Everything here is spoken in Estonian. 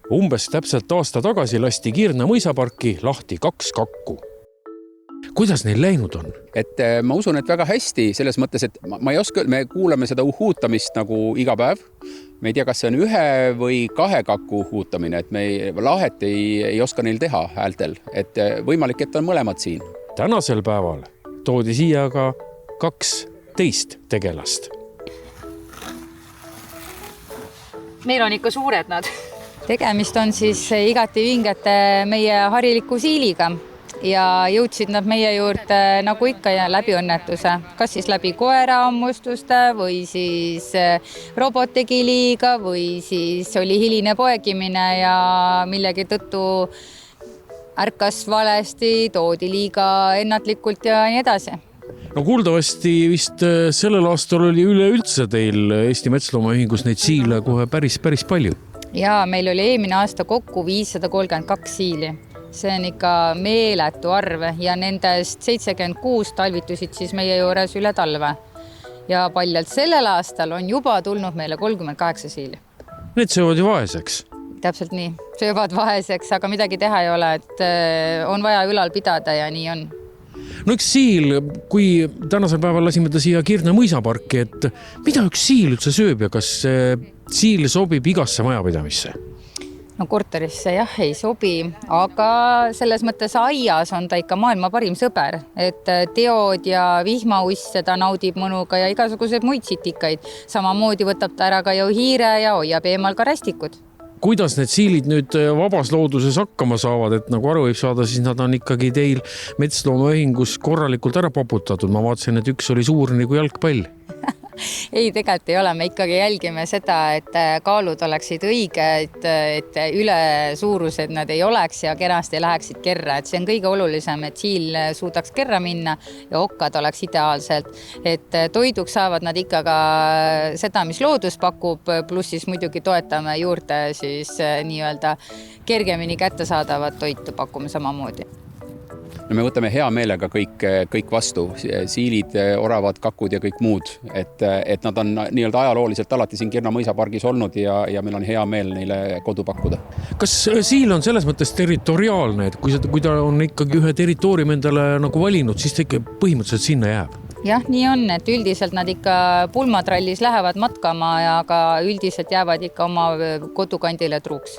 Umbes täpselt aasta tagasi lasti Kirna mõisaparki lahti 2 kakku. Kuidas neil läinud on? Et ma usun, et väga hästi selles mõttes, et ma ei oska, me kuuleme seda uhuutamist nagu iga päev. Me ei tea, kas see on 1 või 2 kaku uhuutamine, et me lahet ei oska neil teha häältel. Et võimalik, et on mõlemad siin. Tänasel päeval toodi siia ka 12 tegelast. Meil on ikka suured nad. Tegemist on siis igati vingete meie hariliku siiliga ja jõudsid nad meie juurde nagu ikka ja läbi õnnetuse. Kas siis läbi koera ammustuste või siis robot tegi liiga või siis oli hiline poegimine ja millegi tõttu ärkas valesti, toodi liiga ennatlikult ja nii edasi. No kuuldavasti vist sellel aastal oli üleüldse teil Eesti Metsloomaühingus neid siile kohe päris palju. Ja meil oli eelmine aasta kokku 532 siili. See on ikka meeletu arv ja nendest 76 talvitusid siis meie juures üle talve. Ja paljalt sellel aastal on juba tulnud meile 38 siili. Need söövad ju vaeseks. Täpselt nii. Söövad vaeseks, aga midagi teha ei ole, et on vaja ülal pidada ja nii on. No üks siil, kui tänasel päeval lasime ta siia Kirna mõisaparki, et mida üks siil üldse sööb ja kas siil sobib igasse majapidamisse? No korterisse jah ei sobi, aga selles mõttes aias on ta ikka maailma parim sõber, et teod ja vihmauss seda naudib mõnuga ja igasugused muid sitikaid. Samamoodi võtab ta ära ka ju hiire ja hoiab eemal ka rästikud. Kuidas need siilid nüüd vabas looduses hakkama saavad, et nagu aru võib saada, siis nad on ikkagi teil Metsloomaühingus korralikult ära poputatud. Ma vaatasin, et üks oli suur nagu jalgpall. Ei, tegelikult ei ole. Me ikkagi jälgime seda, et kaalud oleksid õiged, et üle suurused nad ei oleks ja kenasti läheksid kerra. Et see on kõige olulisem, et siil suudaks kerra minna ja okkad oleks ideaalselt. Et toiduks saavad nad ikka ka seda, mis loodus pakub, pluss siis muidugi toetame juurde siis nii-öelda kergemini kättesaadavat toitu pakume samamoodi. No me võtame hea meelega kõik vastu, siilid, oravad, kakud ja kõik muud, et nad on nii-öelda ajalooliselt alati siin Kirna mõisapargis olnud ja meil on hea meel neile kodu pakkuda. Kas siil on selles mõttes territoriaalne, et kui ta on ikkagi ühe territooriumi endale nagu valinud, siis ta ikka põhimõtteliselt sinna jääb? Jah, nii on, et üldiselt nad ikka pulmatrallis lähevad matkama ja ka üldiselt jäävad ikka oma kodukandile truuks.